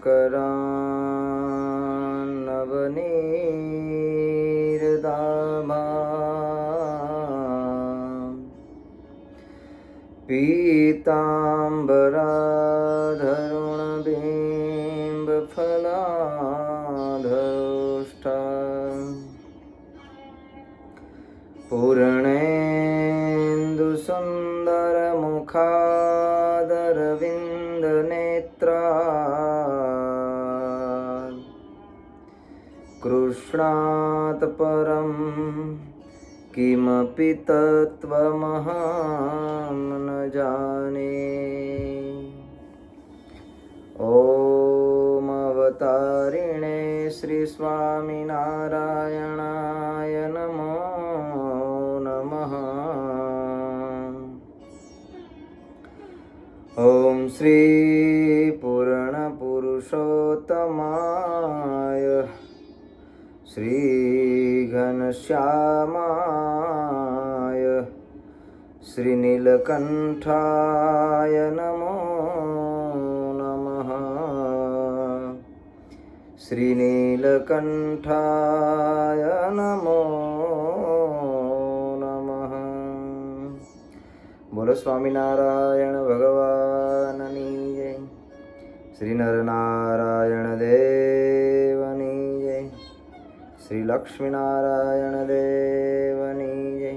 करान् नवनीरदाभां पीताम्बराधरुणबिम्बफलाधरोष्ठा पूर्णेन्दुसुन्दरमुखादरविन्दनेत्रा कृष्णात् परं किमपि तत्त्वमहं न जाने। ॐ अवतारिणे श्री स्वामिनारायणाय नमो नमः। ॐ श्री पूर्णपुरुषोत्तमाय श्री घनश्यामाय श्रीनीलकण्ठाय नमो नमः। श्रीनीलकण्ठाय नमो नमः। बोलो स्वामिनारायण भगवाननी जय। श्री नरनारायण देवनी जय। श्री लक्ष्मीनारायण देवनी जय।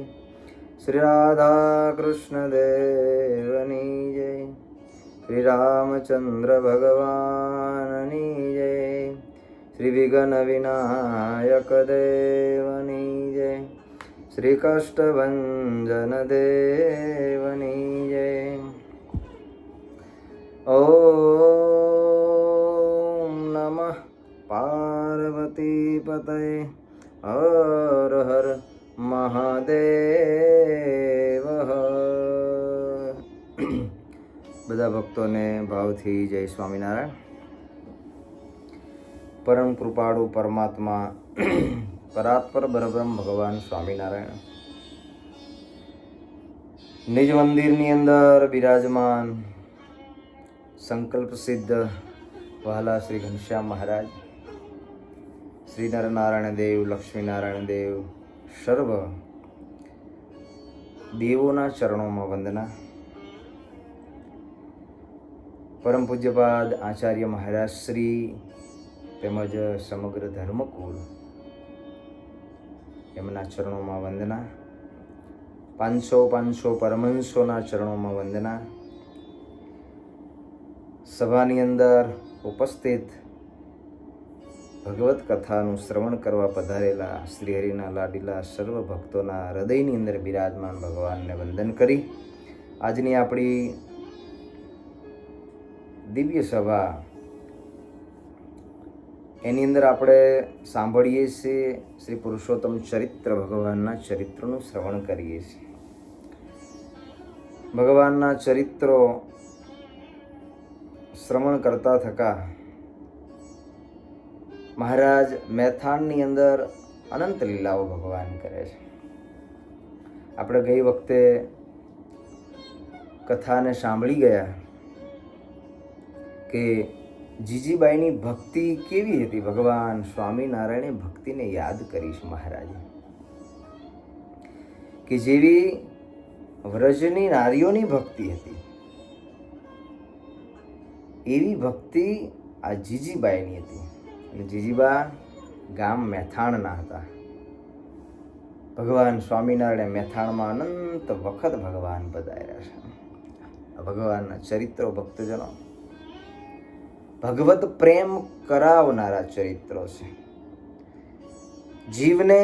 श्री राधा कृष्ण देवनी जय। श्री रामचंद्र भगवाननी जय। श्री विघ्न विनायक देवनी जय। श्री कष्टभंजन देवनी जय। ओम नमः पार्वती पतये हर हर महादेव। બધા ભક્તોને ભાવથી જય સ્વામિનારાયણ। પરમ કૃપાળુ પરમાત્મા પરાત્પર પરબ્રહ્મ ભગવાન સ્વામિનારાયણ નિજ મંદિરની અંદર બિરાજમાન સંકલ્પ સિદ્ધ વહાલા શ્રી ઘનશ્યામ મહારાજ, શ્રી નરનારાયણ દેવ, લક્ષ્મીનારાયણ દેવ, સર્વ દેવોના ચરણોમાં વંદના। પરમ પૂજ્યપાદ આચાર્ય મહારાજ શ્રી તેમજ સમગ્ર ધર્મકુળ એમના ચરણોમાં વંદના। 500 પરમહંસોના ચરણોમાં વંદના। સભાની અંદર ઉપસ્થિત ભગવત કથાનું શ્રવણ કરવા પધારેલા શ્રીહરિના લાડીલા સર્વ ભક્તોના હૃદયની અંદર બિરાજમાન ભગવાનને વંદન કરી આજની આપણી દિવ્ય સભા એની અંદર આપણે સાંભળીએ છીએ શ્રી પુરુષોત્તમ ચરિત્ર ભગવાનના ચરિત્રનું શ્રવણ કરીએ છીએ। ભગવાનના ચરિત્રો શ્રવણ કરતા થકા મહારાજ મેથાણની અંદર અનંત લીલાઓ ભગવાન કરે છે। આપણે ગઈ વખતે કથાને સાંભળી ગયા કે જીજીબાઈની ભક્તિ કેવી હતી। ભગવાન સ્વામિનારાયણે ભક્તિને યાદ કરી છે મહારાજે કે જેવી વ્રજની નારીઓની ભક્તિ હતી એવી ભક્તિ આ જીજીબાઈની હતી। જીજીબા ગામ મેથાણના હતા। ભગવાન સ્વામિનારાયણે મેથાણમાં અનંત વખત ભગવાન પધાર્યા છે। ભગવાનના ચરિત્રો ભક્તજનો ભગવત પ્રેમ કરાવનારા ચરિત્રો છે। જીવને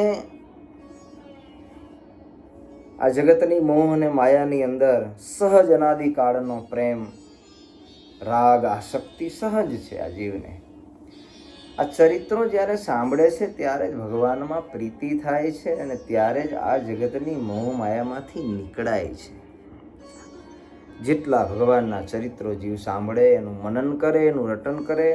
આ જગતની મોહ અને માયાની અંદર સહજ અનાદિકાળનો પ્રેમ રાગ આસક્તિ સહજ છે આ જીવને। આ ચરિત્રો જ્યારે સાંભળે છે ત્યારે જ ભગવાનમાં પ્રીતિ થાય છે અને ત્યારે જ આ જગતની મોહ માયામાંથી નીકળાય છે। જેટલા ભગવાનના ચરિત્રો જીવ સાંભળે, એનું મનન કરે, એનું રટન કરે,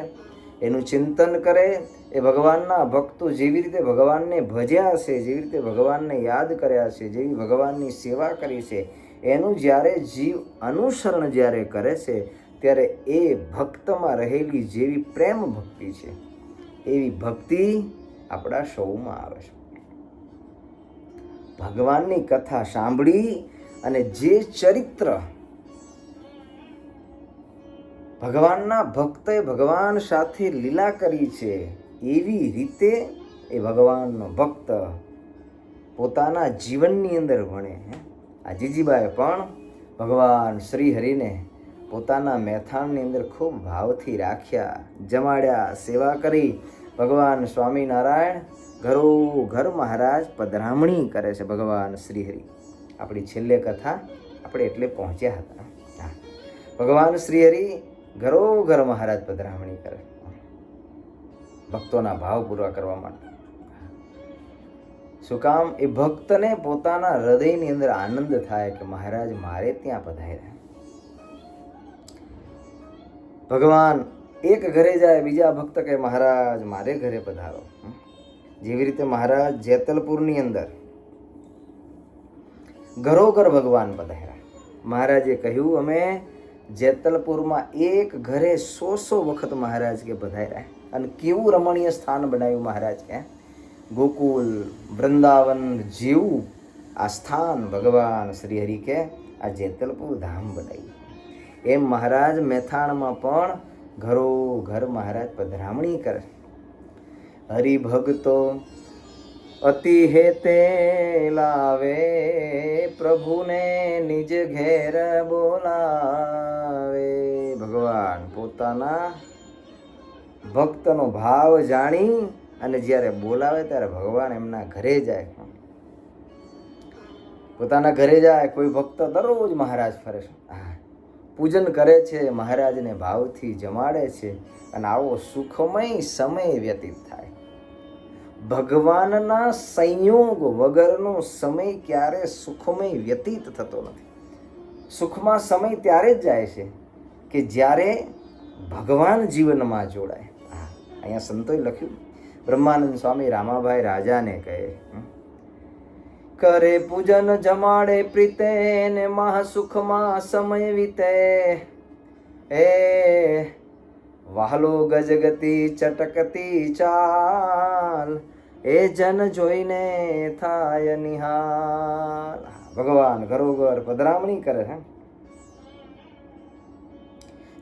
એનું ચિંતન કરે, એ ભગવાનના ભક્તો જેવી રીતે ભગવાનને ભજ્યા છે, જેવી રીતે ભગવાનને યાદ કર્યા છે, જેવી ભગવાનની સેવા કરી છે, એનું જ્યારે જીવ અનુસરણ જ્યારે કરે છે ત્યારે એ ભક્તમાં રહેલી જેવી પ્રેમ ભક્તિ છે એવી ભક્તિ આપણા સૌમાં આવે છે. ભગવાનની કથા સાંભળી અને જે ચરિત્ર ભગવાનના ભક્તે ભગવાન સાથે લીલા કરી છે એવી રીતે એ ભગવાનનો ભક્ત પોતાના જીવનની અંદર ભણે. આ જીજીબાએ પણ ભગવાન શ્રી હરિને પોતાના મહેથાણની અંદર ખૂબ ભાવથી રાખ્યા, જમાડ્યા, સેવા કરી. ભગવાન સ્વામિનારાયણ ઘરો ઘર મહારાજ પધરામણી કરે છે. ભગવાન શ્રી હરિ આપણી છેલ્લે કથા આપણે એટલે પહોંચ્યા હતા. ભગવાન શ્રી હરિ ઘરો ઘર મહારાજ પધરામણી કરે ભક્તોના ભાવ પૂરા કરવા માટે. શું કામ? એ ભક્તને પોતાના હૃદયની અંદર આનંદ થાય કે મહારાજ મારે ત્યાં પધાર્યા. ભગવાન એક ઘરે જાય, બીજા ભક્ત કહે મહારાજ મારે ઘરે પધારો. જેવી રીતે મહારાજ જેતલપુરની અંદર ઘરોઘર ભગવાન પધાર્યા. મહારાજે કહ્યું અમે જેતલપુરમાં એક ઘરે 100 વખત મહારાજ કે પધાર્યા. અને કેવું રમણીય સ્થાન બનાવ્યું મહારાજ કે ગોકુલ વૃંદાવન જેવું આ સ્થાન ભગવાન શ્રી હરિ કે આ જેતલપુર ધામ બનાવ્યું. એમ મહારાજ મહેથાણમાં પણ ઘરો ઘર મહારાજ પધરામણી કરે. હરિભક્તો અતિ હેતે લાવે, પ્રભુને નિજ ઘેર બોલાવે. ભગવાન પોતાના ભક્તનો ભાવ જાણી અને જ્યારે બોલાવે ત્યારે ભગવાન એમના ઘરે જાય. પોતાના ઘરે જાય. કોઈ ભક્ત દરરોજ મહારાજ ફરે છે, પૂજન કરે છે, મહારાજને ભાવથી જમાડે છે અને આવો સુખમય સમય વ્યતીત થાય. ભગવાનના સંયોગ વગરનો સમય ક્યારે સુખમય વ્યતીત થતો નથી. સુખમાં સમય ત્યારે જ જાય છે કે જ્યારે ભગવાન જીવનમાં જોડાય. અહીંયા સંતોએ લખ્યું, બ્રહ્માનંદ સ્વામી રામાભાઈ રાજાને કહે કરે પૂજન જમાડે પ્રીતે ને મહાસુખમાં સમય વીતે. એ વાહલો ગજગતી ચટકતી ચાલ, એ જન જોઈને થાય નિહાલ. ભગવાન ઘરોઘર પધરામણી કરે છે.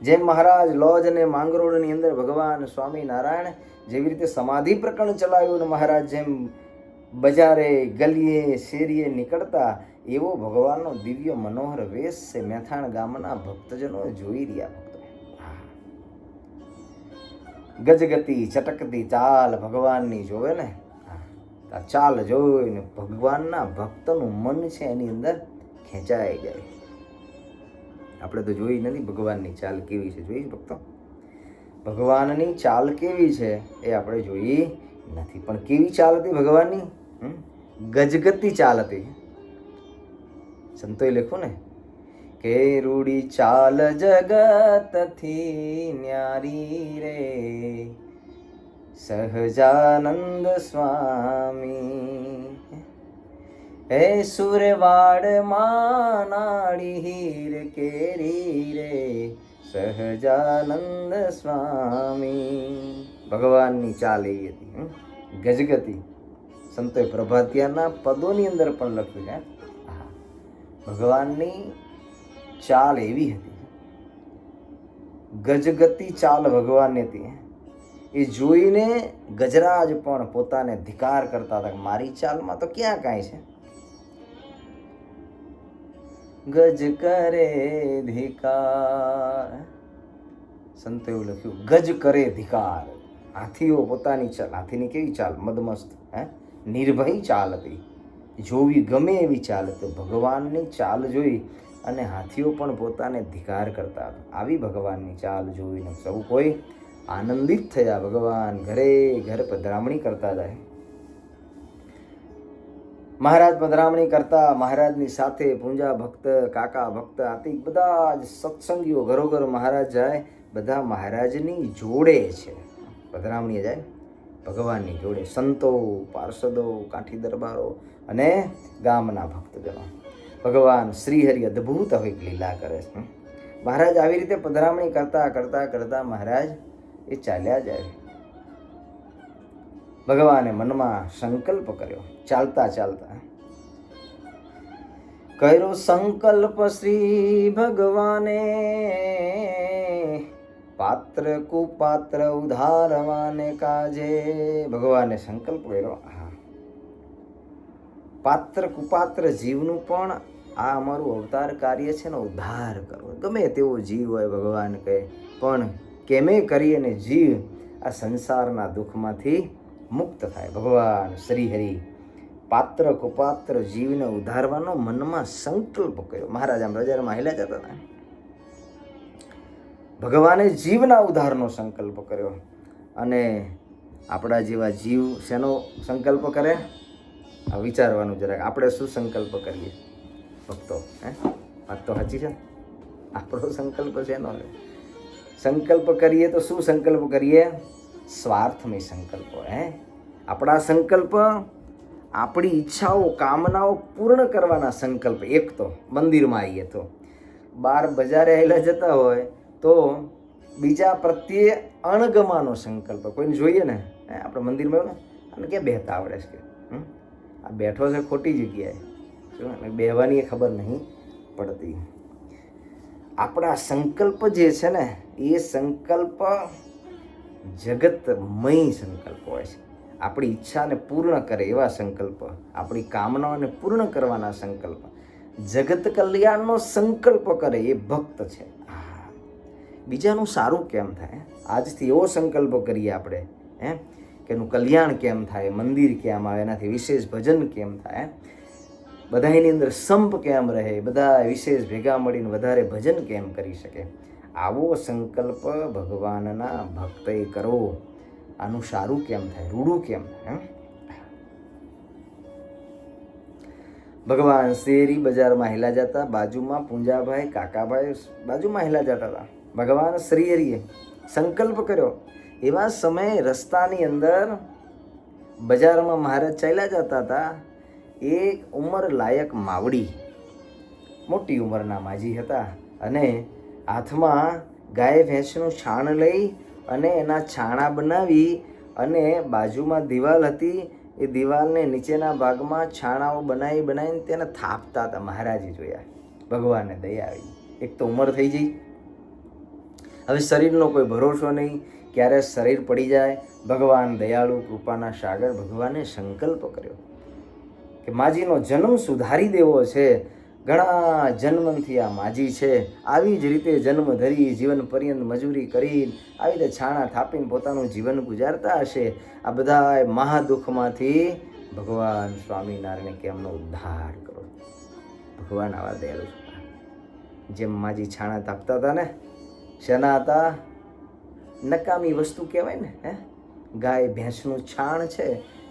જેમ મહારાજ લોજ અને માંગરોળની અંદર ભગવાન સ્વામિનારાયણ જેવી રીતે સમાધિ પ્રકરણ ચલાવ્યું ને મહારાજ જેમ બજારે ગલીએ શેરીએ નીકળતા, એવો ભગવાનનો દિવ્ય મનોહર વેશ છે મહેથાણ ગામના ભક્તજનો જોઈ રહ્યા. ગજગતી ચટકતી ચાલ ભગવાનની જોવે ને, આ ચાલ જોઈને ભગવાનના ભક્તનું મન છે એની અંદર ખેંચાઈ જાય. આપણે તો જોઈ નથી ભગવાનની ચાલ કેવી છે. જોઈ ભક્તો, ભગવાનની ચાલ કેવી છે એ આપણે જોઈ નથી. પણ કેવી ચાલ હતી ભગવાનની? ગજગતી ચાલ હતી. સંતોએ લખ્યું ને કે રૂડી ચાલ જગતથી ન્યારી રે, સહજાનંદ સ્વામી. હે સુરવાડમાં નાડી હીર કેરી રે, સહજાનંદ સ્વામી. ભગવાનની ચાલ એવી હતી, ગજગતી. સંતોએ પ્રભાતિયાના પદોની અંદર પણ લખ્યું છે ભગવાનની ચાલ એવી હતી. ગજગતી ચાલ ભગવાનની હતી. એ જોઈને ગજરાજ પણ પોતાને ધિકાર કરતા હતા. મારી ચાલમાં તો ક્યાં કાંઈ છે. ગજ કરે ધિકાર. સંતો એવું લખ્યું, ગજ કરે ધિકાર. હાથીઓ પોતાની ચાલ, હાથીની કેવી ચાલ? મદમસ્ત, નિર્ભય ચાલ હતી. જોવી ગમે એવી ચાલ હતી. ભગવાનની ચાલ જોઈ અને હાથીઓ પણ પોતાને ધિકાર કરતા હતા. આવી ભગવાનની ચાલ જોઈને સૌ કોઈ આનંદિત થયા. ભગવાન ઘરે ઘર પધરામણી કરતા જાય. મહારાજ પધરામણી કરતા, મહારાજની સાથે પૂંજા ભક્ત, કાકા ભક્ત, આતિક બધા જ સત્સંગીઓ ઘરોઘર મહારાજ જાય. બધા મહારાજની જોડે છે. પધરામણી જાય ભગવાનની જોડે. સંતો, પાર્ષદો, કાઠી દરબારો અને ગામના ભક્તજનો. ભગવાન શ્રી હરિ અદ્ભુત હવે લીલા કરે છે. મહારાજ આવી રીતે પધરામણી કરતા કરતા કરતા મહારાજ એ ચાલ્યા જાય. ભગવાને મનમાં સંકલ્પ કર્યો. ચાલતા ચાલતા કર્યો સંકલ્પ શ્રી ભગવાને, પાત્ર કુપાત્ર ઉધારવાને કાજે. ભગવાને સંકલ્પ કર્યો, હા, પાત્ર કુપાત્ર જીવનું પણ આ અમારું અવતાર કાર્ય છે ને ઉદ્ધાર કરવો. ગમે તેવો જીવ હોય, ભગવાન કહે, પણ કેમે કરી અને જીવ આ સંસારના દુઃખમાંથી મુક્ત થાય. ભગવાન શ્રી હરિ પાત્ર કુપાત્ર જીવને ઉદ્ધારવાનો મનમાં સંકલ્પ કર્યો. મહારાજ આમ બજારમાં હેલા જતા હતા. ભગવાને જીવના ઉદ્ધારનો સંકલ્પ કર્યો. અને આપણા જેવા જીવ શેનો સંકલ્પ કરે? વિચારવાનું જરાક. આપણે શું સંકલ્પ કરીએ ભક્તો? વાત તો સાચી છે. આપણો સંકલ્પ શેનો? સંકલ્પ કરીએ તો શું સંકલ્પ કરીએ? સ્વાર્થમય સંકલ્પો. આપણા સંકલ્પ આપણી ઈચ્છાઓ કામનાઓ પૂર્ણ કરવાના સંકલ્પ. એક તો મંદિરમાં આવીએ તો, બહાર બજારે આવેલા જતા હોય તો બીજા પ્રત્યે અણગમાનો સંકલ્પ. કોઈને જોઈએ ને, આપણે મંદિરમાં આવ્યો ને, અને ક્યાં બેહતા આવડે છે, કે આ બેઠો છે ખોટી જગ્યાએ, શું બેહવાની ખબર નહીં પડતી. આપણા સંકલ્પ જે છે ને, એ સંકલ્પ જગતમય સંકલ્પ હોય છે. આપણી ઈચ્છાને પૂર્ણ કરે એવા સંકલ્પ, આપણી કામનાઓને પૂર્ણ કરવાના સંકલ્પ, જગત કલ્યાણનો સંકલ્પ કરે એ ભક્ત છે. બીજાનું સારું કેમ થાય, આજથી એવો સંકલ્પ કરીએ આપણે, કે એનું કલ્યાણ કેમ થાય, મંદિર કેમ આવે, એનાથી વિશેષ ભજન કેમ થાય, બધા એની અંદર સંપ કેમ રહે, બધા વિશેષ ભેગા મળીને વધારે ભજન કેમ કરી શકે. આવો સંકલ્પ ભગવાનના ભક્તએ કરવો. આનું સારું કેમ થાય, રૂડું કેમ થાય? ભગવાન શેરી બજારમાં હેલા જતા, બાજુમાં પૂંજાભાઈ કાકાભાઈ બાજુમાં હેલા જતા હતા. ભગવાન શ્રી હરિએ સંકલ્પ કર્યો. એવા સમયે રસ્તાની અંદર બજારમાં મહારાજ ચાલ્યા જતા હતા. એક ઉંમર લાયક માવડી, મોટી ઉંમરના માજી હતા, અને હાથમાં ગાય ભેંસનું છાણ લઈ અને એના છાણા બનાવી અને બાજુમાં દિવાલ હતી, એ દિવાલને નીચેના ભાગમાં છાણાઓ બનાવીને તેને થાપતા હતા. મહારાજે જોયા. ભગવાનને દયા આવી. એક તો ઉંમર થઈ ગઈ, હવે શરીરનો કોઈ ભરોસો નહીં, ક્યારે શરીર પડી જાય. ભગવાન દયાળુ, કૃપાના સાગર. ભગવાને સંકલ્પ કર્યો કે માજીનો જન્મ સુધારી દેવો છે. ઘણા જન્મથી આ માજી છે, આવી જ રીતે જન્મ ધરી જીવન પર્યંત મજૂરી કરી આવી રીતે છાણા થાપીને પોતાનું જીવન ગુજારતા હશે. આ બધા મહાદુઃખમાંથી ભગવાન સ્વામિનારાયણ કેમનો ઉદ્ધાર કરો. ભગવાન આવા દયાળુ. જેમ માજી છાણા થાપતા હતા ને, શેના હતા? નકામી વસ્તુ કહેવાય ને, ગાય ભેંસનું છાણ છે,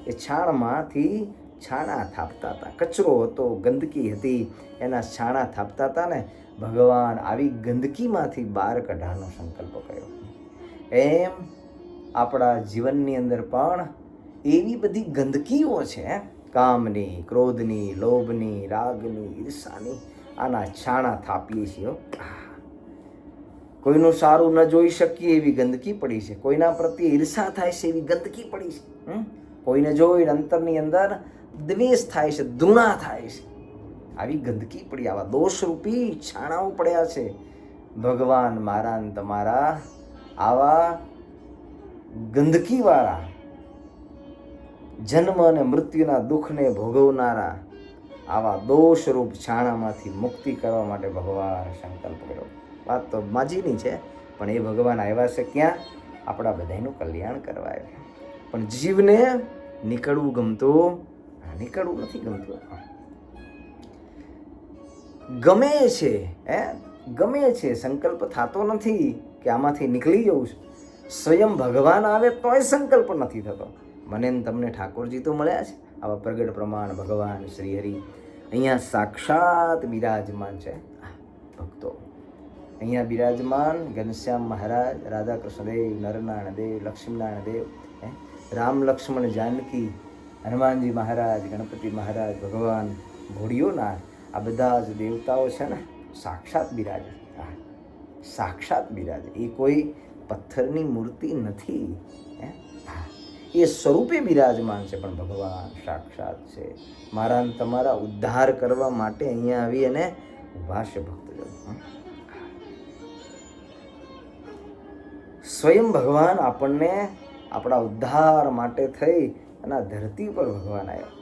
એ છાણમાંથી છાણા થાપતા હતા. કચરો હતો, ગંદકી હતી, એના છાણા થાપતા હતા ને. ભગવાન આવી ગંદકીમાંથી બહાર કાઢવાનો સંકલ્પ કર્યો. એમ આપણા જીવનની અંદર પણ એવી બધી ગંદકીઓ છે, કામની, ક્રોધની, લોભની, રાગની, ઈર્ષાની. આના છાણા થાપીએ છીએ. કોઈનું સારું ન જોઈ શકીએ એવી ગંદકી પડી છે, કોઈના પ્રત્યે ઈર્ષા થાય છે એવી ગંદકી પડી છે, કોઈને જોઈને અંતરની અંદર દ્વેષ થાય છે, ધૃણા થાય છે, આવી ગંદકી પડી. આવા દોષરૂપી છાણાઓ પડ્યા છે. ભગવાન મારા ને તમારા આવા ગંદકીવાળા, જન્મ અને મૃત્યુના દુઃખને ભોગવનારા આવા દોષરૂપ છાણામાંથી મુક્તિ કરવા માટે ભગવાન સંકલ્પ કર્યો. વાત તો માજીની છે, પણ એ ભગવાન આવ્યા છે ક્યાં? આપણા બધાનું કલ્યાણ કરવા આવ્યા. પણ જીવને નીકળવું ગમતું, નીકળવું નથી ગમતું. ગમે છે, ગમે છે, સંકલ્પ થતો નથી કે આમાંથી નીકળી જવું છે. સ્વયં ભગવાન આવે તોય સંકલ્પ નથી થતો. મને તમને ઠાકોરજી તો મળ્યા છે, આવા પ્રગટ પ્રમાણ ભગવાન શ્રી હરિ અહીંયા સાક્ષાત બિરાજમાન છે. ભક્તો અહીંયા બિરાજમાન ઘનશ્યામ મહારાજ, રાધા કૃષ્ણદેવ, નરનારાયણ દેવ, લક્ષ્મીનારાયણ દેવ, રામ લક્ષ્મણ જાનકી, હનુમાનજી મહારાજ, ગણપતિ મહારાજ, ભગવાન ભોળિયોનાથ, આ બધા જ દેવતાઓ છે ને સાક્ષાત બિરાજે. સાક્ષાત બિરાજે. એ કોઈ પથ્થરની મૂર્તિ નથી, એ સ્વરૂપે બિરાજમાન છે, પણ ભગવાન સાક્ષાત છે. મારા તમારા ઉદ્ધાર કરવા માટે અહીંયા આવી અને ઉભા છે ભક્તજન. સ્વયં ભગવાન આપણને આપણા ઉદ્ધાર માટે થઈ અને આ ધરતી પર ભગવાન આવ્યા.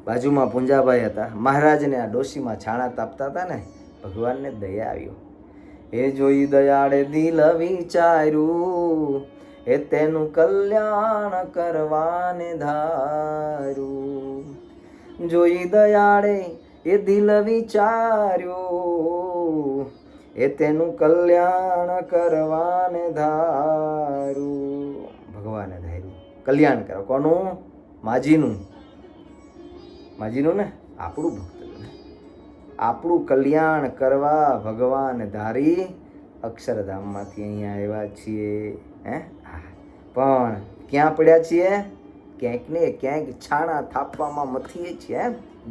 બાજુમાં પુંજાભાઈ હતા, મહારાજને આ ડોશીમાં છાણા તાપતા હતા ને, ભગવાનને દયા આવ્યો. એ જોઈ દયાળે દિલ વિચાર્યું, એ તેનું કલ્યાણ કરવાને ધાર્યું. જોઈ દયાળે એ દિલ વિચાર્યું, એ તેનું કલ્યાણ કરવાને ધાર્યું. ભગવાને ધાર્યું કલ્યાણ કરો. કોનું? માજીનું. માજીનું ને, આપણું ભક્ત, આપણું કલ્યાણ કરવા ભગવાન ધારી અક્ષરધામમાંથી અહીંયા આવ્યા છીએ. પણ ક્યાં પડ્યા છીએ? ક્યાંક ને ક્યાંક છાણા થાપવામાં મથીએ છીએ.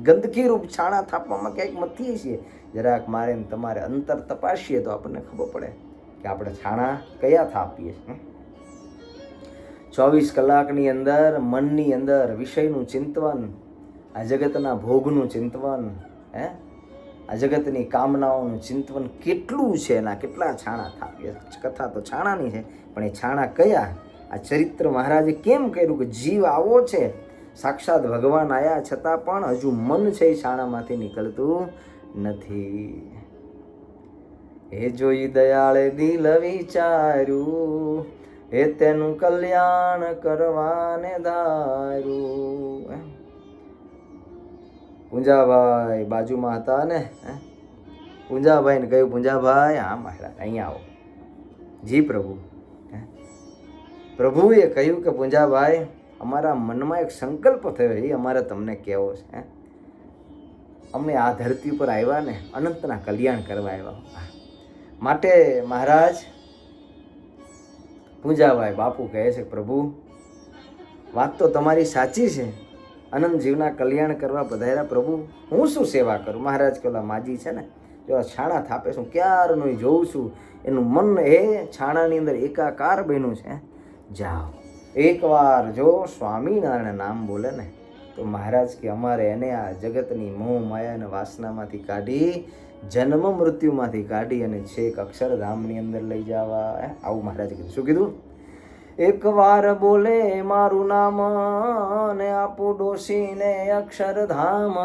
ગંદકી રૂપ છાણા થાપવામાં ક્યાંક મથીએ છીએ. જરાક મારે તમારે અંતર તપાસીએ તો આપણને ખબર પડે કે આપણે છાણા કયા થાપીએ છીએ. 24 કલાકની અંદર મનની અંદર વિષયનું ચિંતન, આ જગતના ભોગનું ચિંતન, આ જગતની કામનાઓનું ચિંતન કેટલું છે, એના કેટલા છાણા થાપીએ. કથા તો છાણાની છે, પણ એ છાણા કયા? આ ચરિત્ર મહારાજે કેમ કર્યું કે જીવ આવો છે, સાક્ષાત ભગવાન આવ્યા છતાં પણ હજુ મન છે એ છાણામાંથી નીકળતું નથી. એ જોઈ દયાળે દિલ વિચાર્યું, એ તેનું કલ્યાણ કરવાને ધાર્યું. પૂંજાભાઈ બાજુમાં હતા ને, પૂંજાભાઈને કહ્યું, પૂંજાભાઈ હા મહારાજ અહીંયા આવો. જી પ્રભુ. પ્રભુએ કહ્યું કે પૂંજાભાઈ, અમારા મનમાં એક સંકલ્પ થયો, એ અમારે તમને કહેવો છે. અમે આ ધરતી પર આવ્યા ને અનંતના કલ્યાણ કરવા આવ્યા. માટે મહારાજ પૂંજાભાઈ બાપુ કહે છે, પ્રભુ વાત તો તમારી સાચી છે, અનંત જીવના કલ્યાણ કરવા પધાર્યા પ્રભુ, હું શું સેવા કરું? મહારાજ કે ઓલા માજી છે ને, જો છાણા થાપે છું, ક્યારનું જોઉં છું, એનું મન એ છાણાની અંદર એકાકાર બન્યું છે. જાઓ એકવાર જો સ્વામિનારાયણ નામ બોલે ને તો મહારાજ કે અમારે એને આ જગતની મોહ માયા અને વાસનામાંથી કાઢી, જન્મ મૃત્યુમાંથી કાઢી અને છેક અક્ષરધામની અંદર લઈ જવા. આવું મહારાજે કીધું. શું કીધું? એકવાર બોલે મારું નામ ને આપું ડોશીને અક્ષરધામ,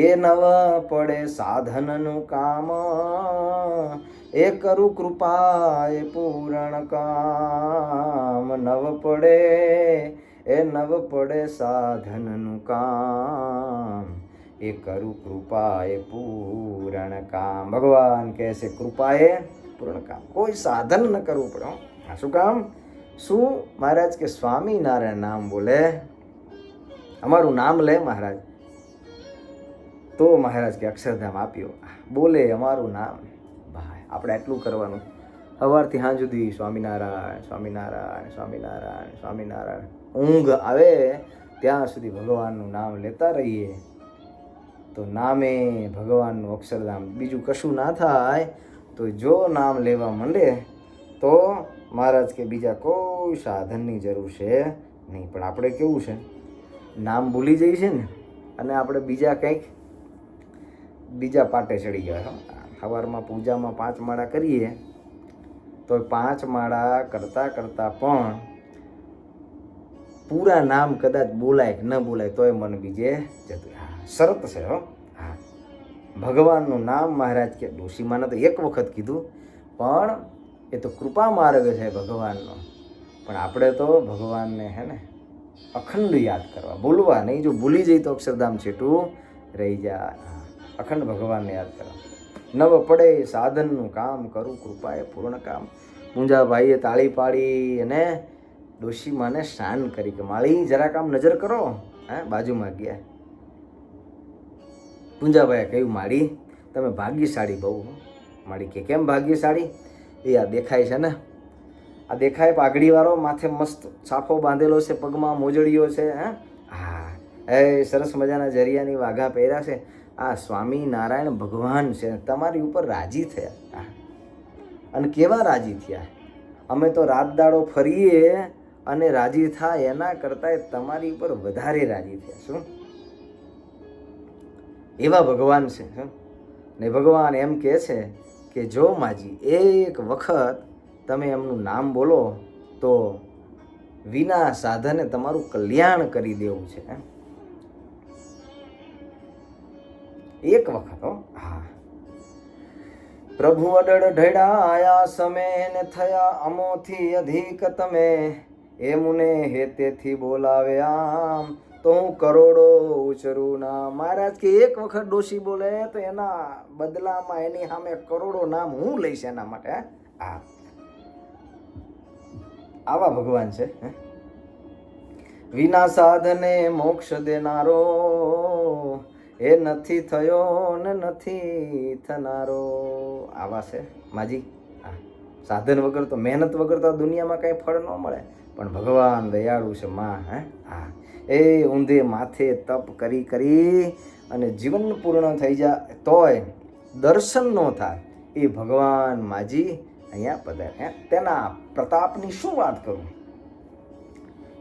એ નવ પડે સાધનનું કામ, એ કરું કૃપા એ પૂરણ કામ. નવ પડે સાધનનું કામ, એ કરું કૃપા એ પૂરણ કામ. ભગવાન કહે છે કૃપા એ પૂરણ કામ, કોઈ સાધન ન કરવું પડે. શું કામ? શું? મહારાજ કે સ્વામિનારાયણ નામ બોલે, અમારું નામ લે મહારાજ, તો મહારાજ કે અક્ષરધામ આપ્યો. બોલે અમારું નામ. ભાઈ આપણે એટલું કરવાનું, સવારથી સાંજ સુધી સ્વામિનારાયણ સ્વામિનારાયણ સ્વામિનારાયણ સ્વામિનારાયણ. ઊંઘ આવે ત્યાં સુધી ભગવાનનું નામ લેતા રહીએ તો નામે ભગવાનનું અક્ષરધામ. બીજું કશું ના થાય તો જો નામ લેવા માંડે તો મહારાજ કે બીજા કોઈ સાધનની જરૂર છે નહીં. પણ આપણે કેવું છે, નામ ભૂલી જઈએ છે ને, અને આપણે બીજા પાટે ચડી ગયા. સવારમાં પૂજામાં 5 માળા કરીએ તો 5 માળા કરતાં પણ પૂરા નામ કદાચ બોલાય કે ન બોલાય તોય મન બીજે જતું. શરત છે હો. હા, ભગવાનનું નામ મહારાજ કે ડોશીમાને તો એક વખત કીધું, પણ એ તો કૃપા માર્ગ છે ભગવાનનો. પણ આપણે તો ભગવાનને હે ને અખંડ યાદ કરવા, ભૂલવા નહીં. જો ભૂલી જઈ તો અક્ષરધામ છેટું રહી જાય. અખંડ ભગવાનને યાદ કરવા. નવ પડે સાધનનું કામ, કરું કૃપા એ પૂર્ણ કામ. પૂંજાભાઈએ તાળી પાડી અને ડોશીમાને શાન કરી કે માળી જરાક આમ નજર કરો. બાજુમાં ગયા. પૂંજાભાઈએ કહ્યું, માળી તમે ભાગ્યશાળી બહુ. માળી કે કેમ ભાગ્યશાળી? એ આ દેખાય છે ને, આ દેખાય પાઘડીવાળો, માથે મસ્ત સાફો બાંધેલો છે, પગમાં મોજડીઓ છે. હા, એ સરસ મજાના જરિયાની વાઘા પહેર્યા છે, આ સ્વામિનારાયણ ભગવાન છે, તમારી ઉપર રાજી થયા. અને કેવા રાજી થયા? અમે તો રાત દાડો ફરીએ અને રાજી થાય એના કરતાં તમારી ઉપર વધારે રાજી થયા. શું એવા ભગવાન છે. ને ભગવાન એમ કહે છે કે જો માજી એક વખત તમે એમનું નામ બોલો તો વિના સાધને તમારું કલ્યાણ કરી દેવું છે. એક વખત હા. પ્રભુ અડળ ઢળ્યા આયા સમે ને થયા અમોથી અધિક તમે, એ મુને હેતેથી બોલાવ્યા તો હું કરોડો ઉચરું ના. મહારાજ કે એક વખત ડોશી બોલે તો એના બદલામાં એની સામે કરોડો નામ હું લઈશ એના માટે. હા, આવા ભગવાન છે. વિના સાધને મોક્ષ દેનારો, એ નથી થયો ને નથી થનારો. આવા છે માજી. હા, સાધન વગર તો, મહેનત વગર તો દુનિયામાં કઈ ફળ ન મળે. પણ ભગવાન દયાળુ છે માં. હા, એ ઊંધે માથે તપ કરી કરી અને જીવન પૂર્ણ થઈ જાય તોય દર્શન ન થાય એ ભગવાન માજી અહીંયા પધારે. તેના પ્રતાપની શું વાત કરું,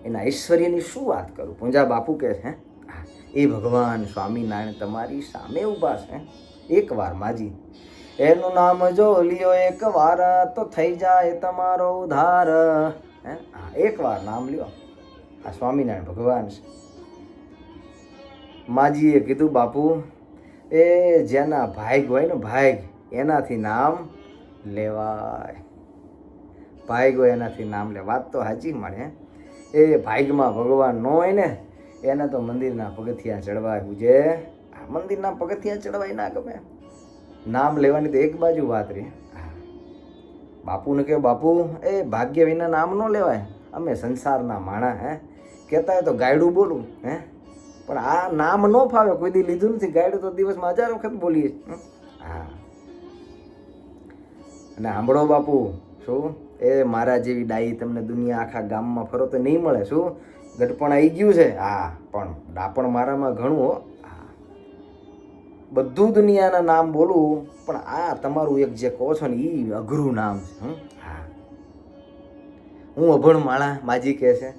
એના ઐશ્વર્યની શું વાત કરું. પૂંજા બાપુ કહે છે એ ભગવાન સ્વામિનારાયણ તમારી સામે ઊભા છે. એકવાર માજી એનું નામ જો લ્યો એક વાર તો થઈ જાય તમારો ઉદ્ધાર. એકવાર નામ લ્યો. આ સ્વામિનારાયણ ભગવાન છે. માજીએ કીધું બાપુ એ જેના ભાગ હોય ને ભાગ એનાથી નામ લેવાય. ભાગ હોય એનાથી નામ લે. વાત તો સાચી મળે. એ ભાગમાં ભગવાન ન હોય ને એને તો મંદિરના પગથિયા ચડવાય પૂજે. મંદિરના પગથિયા ચડવાય ના ગમે. નામ લેવાની તો એક બાજુ વાત રહી. બાપુને કહે બાપુ એ ભાગ્ય વિના નામ ન લેવાય. અમે સંસારના માણા કહેતા હોય તો ગાયડું બોલું પણ આ નામ ન ફાવે. કોઈ દી લીધું નથી. ગાયડું તો દિવસમાં 1000 વખત બોલીએ. હા, અને સાંભળો બાપુ, શું એ મારા જેવી ડાઈ તમને દુનિયા આખા ગામમાં ફરો તો નહીં મળે. શું ગઢપણ આવી ગયું છે? હા, પણ ડાપણ મારામાં ઘણું હો. બધું દુનિયાના નામ બોલું પણ આ તમારું એક જે કહો છો ને એ અઘરું નામ છે. હા, હું અભણ માળા. માજી કહે છે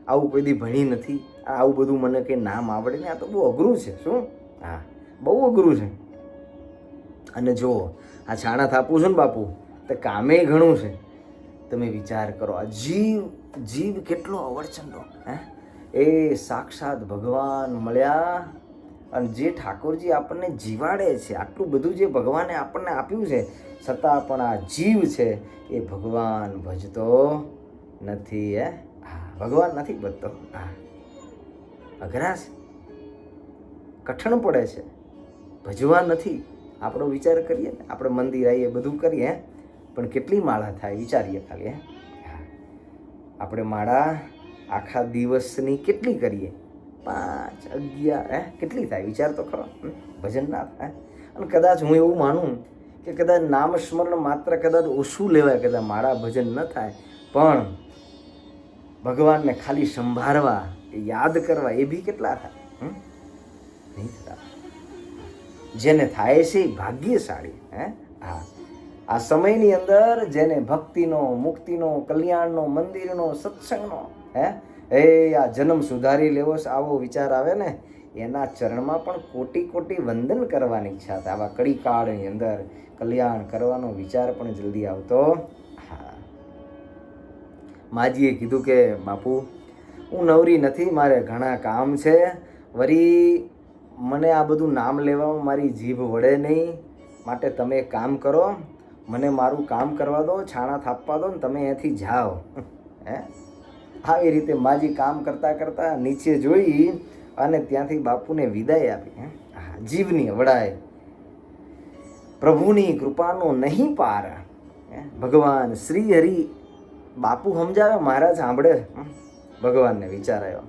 આવું કોઈ દી ભણી નથી, આવું બધું મને કંઈ નામ આવડે ને, આ તો બહુ અઘરું છે. શું? હા, બહુ અઘરું છે. અને જો આ છાણા થાપું છું ને બાપુ તો કામે ઘણું છે. તમે વિચાર કરો, આ જીવ કેટલો અવળચંડો. એ સાક્ષાત ભગવાન મળ્યા અને જે ઠાકોરજી આપણને જીવાડે છે, આટલું બધું જે ભગવાને આપણને આપ્યું છે, છતાં પણ આ જીવ છે એ ભગવાન ભજતો નથી. ભગવાન નથી ભજતો. અઘરા છે, કઠણ પડે છે, ભજવા નથી. આપણો વિચાર કરીએ ને, આપણે મંદિર આવીએ બધું કરીએ પણ કેટલી માળા થાય વિચારીએ ખાલી. આપણે માળા આખા દિવસની કેટલી કરીએ? 5, 11 કેટલી થાય વિચાર તો ખરો. ભજન ના થાય. અને કદાચ હું એવું માનું કે કદાચ નામ સ્મરણ માત્ર કદાચ ઓછું લેવાય, કદાચ માળા ભજન ન થાય પણ ભગવાનને ખાલી સંભાળવા, યાદ કરવા એ બી કેટલા થાય? નહીં થતા. જેને થાય છે એ ભાગ્યશાળી. હા, આ સમયની અંદર જેને ભક્તિનો, મુક્તિનો, કલ્યાણનો, મંદિરનો, સત્સંગનો આ જન્મ સુધારી લેવો છે આવો વિચાર આવે ને, એના ચરણમાં પણ કોટી કોટી વંદન કરવાની ઈચ્છા થાય. આવા કડીકાળની અંદર કલ્યાણ કરવાનો વિચાર પણ જલ્દી આવતો. હા, માજીએ કીધું કે બાપુ હું નવરી નથી, મારે ઘણા કામ છે. વળી મને આ બધું નામ લેવામાં મારી જીભ વળે નહીં. માટે તમે એક કામ કરો, મને મારું કામ કરવા દો, છાણા થાપવા દો ને તમે અહીંયાથી જાઓ. આવી રીતે માજી કામ કરતાં કરતાં નીચે જોઈ અને ત્યાંથી બાપુને વિદાય આપી. જીવની વડાય પ્રભુની કૃપાનો નહીં પાર. ભગવાન શ્રી હરિ બાપુ સમજાવે, મહારાજ સાંભળે. ભગવાનને વિચાર આવ્યો.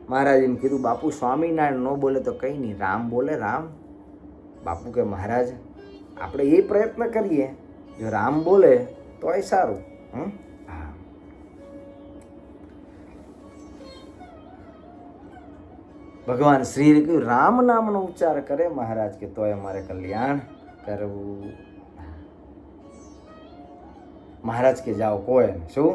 મહારાજ એમ કીધું બાપુ સ્વામિનારાયણ ન બોલે તો કંઈ નહીં, રામ બોલે. રામ. બાપુ કે મહારાજ આપણે એ પ્રયત્ન કરીએ, જો રામ બોલે તો એ સારું. ભગવાન શ્રીએ કહ્યું રામ નામનો ઉચ્ચાર કરે મહારાજ કે તોય અમારે કલ્યાણ કરવું. મહારાજ કે જાઓ કોઈ શું.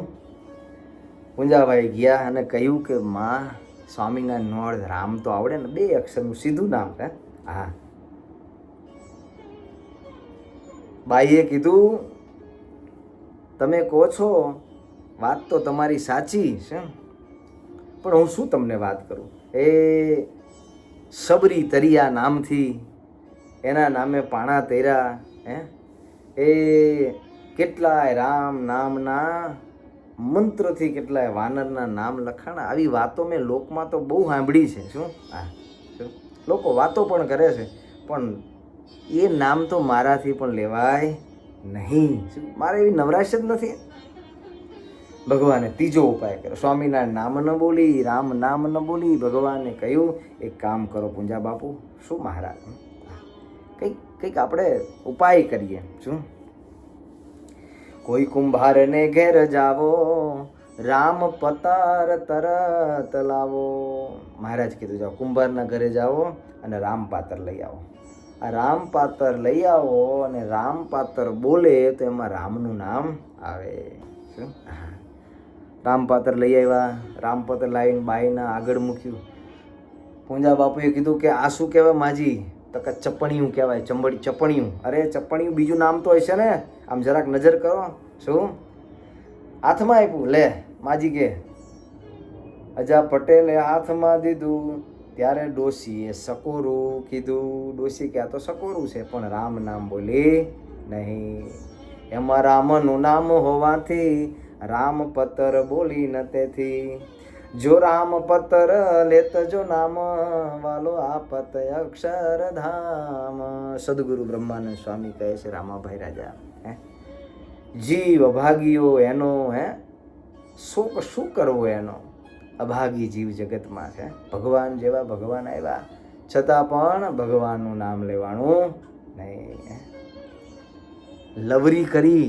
પુંજાભાઈ ગયા અને કહ્યું કે માં સ્વામિનારાયણ રામ તો આવડે ને, 2 અક્ષરનું સીધું નામ હે. હા. બાઈએ કીધું તમે કહો છો વાત તો તમારી સાચી છે, પણ હું શું તમને વાત કરું. એ સબરી તરિયા નામથી એના નામે પાણા તર્યા હે. એ કેટલાય રામ નામના મંત્રથી કેટલાય વાનરના નામ લખાણા. આવી વાતો મેં લોકમાં તો બહુ સાંભળી છે. શું હા, લોકો વાતો પણ કરે છે, પણ એ નામ તો મારાથી પણ લેવાય નહીં. મારે એવી નવરાશ જ નથી. ભગવાને ત્રીજો ઉપાય કર્યો. સ્વામિનારાયણ નામ ન બોલી, રામ નામ ન બોલી. ભગવાને કહ્યું એક કામ કરો પૂંજા બાપુ. શું મહારાજ, કંઈક આપણે ઉપાય કરીએ. શું કોઈ કુંભારને ઘેર જાવો, રામ પતાર તરત લાવો. મહારાજ કીધું જાઓ કુંભારના ઘરે જાઓ અને રામ પાતર લઈ આવો. આ રામ પાતર લઈ આવો અને રામ પાતર બોલે તો એમાં રામનું નામ આવે. શું રામ પાતર લઈ આવ્યા. રામ પાતર લાવીને બાઈના આગળ મૂક્યું. પૂંજા બાપુએ કીધું કે આ શું કહેવાય માજી? તો કે ચપણિયું કહેવાય. ચપણિયું. અરે ચપણિયું બીજું નામ તો હશે ને, આમ જરાક નજર કરો. શું હાથમાં આપ્યું? લે માજી કે અજા પટેલે હાથમાં દીધું ત્યારે ડોશીએ સકોરું કીધું. ડોશી કે આ તો સકોરું છે, પણ રામ નામ બોલી નહીં. એમાં રામનું નામ હોવાથી રામ પતર બોલી ન તેથી. જો રામ પતર લેત જો નામ, વાલો આપત અક્ષરધામ. સદગુરુ બ્રહ્માનંદ સ્વામી કહે છે રામાભાઈ રાજા, જીવ અભાગીઓ એનો શોક શું કરવો એનો. અભાગી જીવ જગતમાં છે. ભગવાન જેવા ભગવાન આવ્યા છતાં પણ ભગવાનનું નામ લેવાનું નહીં. લવરી કરી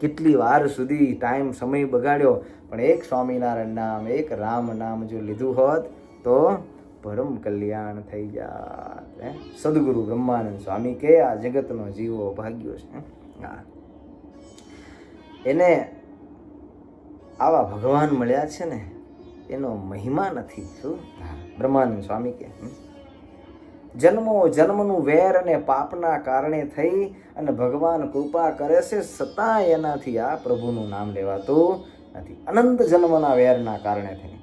કેટલી વાર સુધી ટાઈમ સમય બગાડ્યો, પણ એક સ્વામિનારાયણ નામ, એક રામ નામ જો લીધું હોત તો પરમ કલ્યાણ થઈ જાત. સદગુરુ બ્રહ્માનંદ સ્વામી કે આ જગતનો જીવો ભાગ્યો છે. હા, એને આવા ભગવાન મળ્યા છે ને, એનો મહિમા નથી. શું બ્રહ્માનંદ સ્વામી કે જન્મો જન્મનું વેર અને પાપના કારણે થઈ અને ભગવાન કૃપા કરે છે, છતાં એનાથી આ પ્રભુનું નામ લેવાતું નથી. અનંત જન્મના વેરના કારણે થઈ.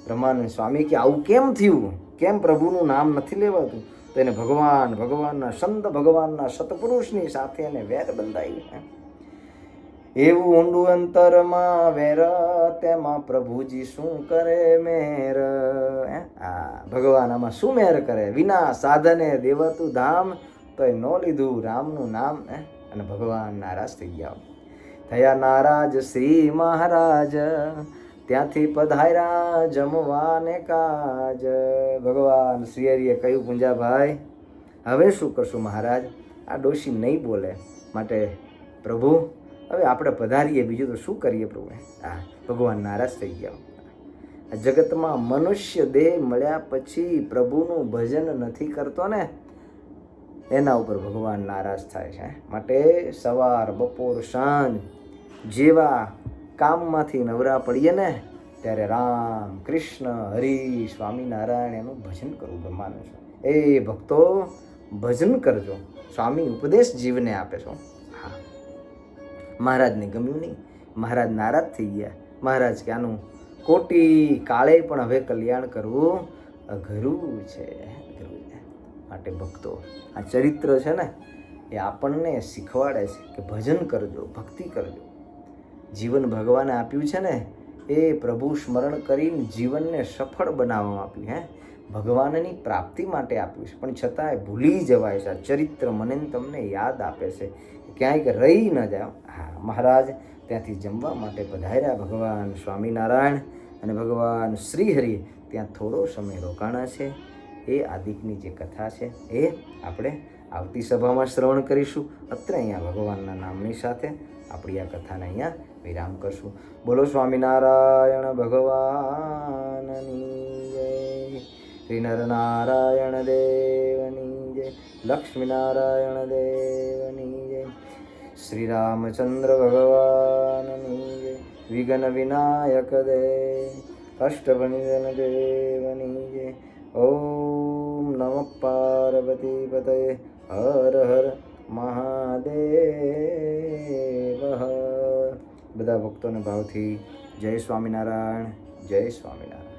બ્રહ્માનંદ સ્વામી કે આવું કેમ થયું? કેમ પ્રભુનું નામ નથી લેવાતું? તો એને ભગવાનના સંત, ભગવાનના સતપુરુષની સાથે એને વેર બંધાયું. એવું ઊંડું અંતરમાં વેર, તેમાં પ્રભુજી શું કરે મેર. ભગવાન આમાં શું મેર કરે? વિના સાધને દેવતું ધામ, તો એ ન લીધું રામનું નામ અને ભગવાન નારાજ થઈ ગયા. થયા નારાજ શ્રી મહારાજ, ત્યાંથી પધાર્યા જમવાને કાજ. ભગવાન શ્રી હરિએ કહ્યું પૂંજાભાઈ હવે શું કરશું મહારાજ? આ ડોશી નહીં બોલે, માટે પ્રભુ હવે આપણે પધારીએ, બીજું તો શું કરીએ પ્રભુ. ભગવાન નારાજ થઈ ગયા. જગતમાં મનુષ્ય દેહ મળ્યા પછી પ્રભુનું ભજન નથી કરતો ને, એના ઉપર ભગવાન નારાજ થાય છે. માટે સવાર બપોર સાંજ જેવા કામમાંથી નવરા પડીએ ને, ત્યારે રામ કૃષ્ણ હરિ સ્વામિનારાયણ એનું ભજન કરવું. બ્રહ્માનંદ એ ભક્તો ભજન કરજો. સ્વામી ઉપદેશ જીવને આપે છો. મહારાજને ગમ્યું નહીં. મહારાજ નારાજ થઈ ગયા. મહારાજ કે આનું કોટી કાળે પણ હવે કલ્યાણ કરવું અઘરું છે. માટે ભક્તો આ ચરિત્ર છે ને, એ આપણને શીખવાડે છે કે ભજન કરજો, ભક્તિ કરજો. જીવન ભગવાને આપ્યું છે ને, એ પ્રભુ સ્મરણ કરીને જીવનને સફળ બનાવવામાં આપ્યું. ભગવાનની પ્રાપ્તિ માટે આપ્યું છે, પણ છતાંય ભૂલી જવાય છે. આ ચરિત્ર મને તમને યાદ આપે છે, ક્યાંય રહી ન જાય. મહારાજ ત્યાંથી જમવા માટે પધાર્યા. ભગવાન સ્વામિનારાયણ અને ભગવાન શ્રી હરિ ત્યાં થોડો સમય રોકાણા છે. એ આદિકની જે કથા છે એ આપણે આવતી સભામાં શ્રવણ કરીશું. અત્રે અહીંયા ભગવાનના નામની સાથે આપણી આ કથાને અહીંયા વિરામ કરશું. બોલો સ્વામિનારાયણ ભગવાનની જય. શ્રી નરનારાયણ લક્ષ્મીનારાયણ દેવની જય, શ્રી રામચંદ્ર ભગવાનની જય, વિઘ્ન વિનાયક દેવ, કષ્ટભંજન દેવની જય. ઓમ નમઃ પાર્વતી પતયે, હર હર મહાદેવ. બધા ભક્તોને ભાવથી જય સ્વામિનારાયણ, જય સ્વામિનારાયણ.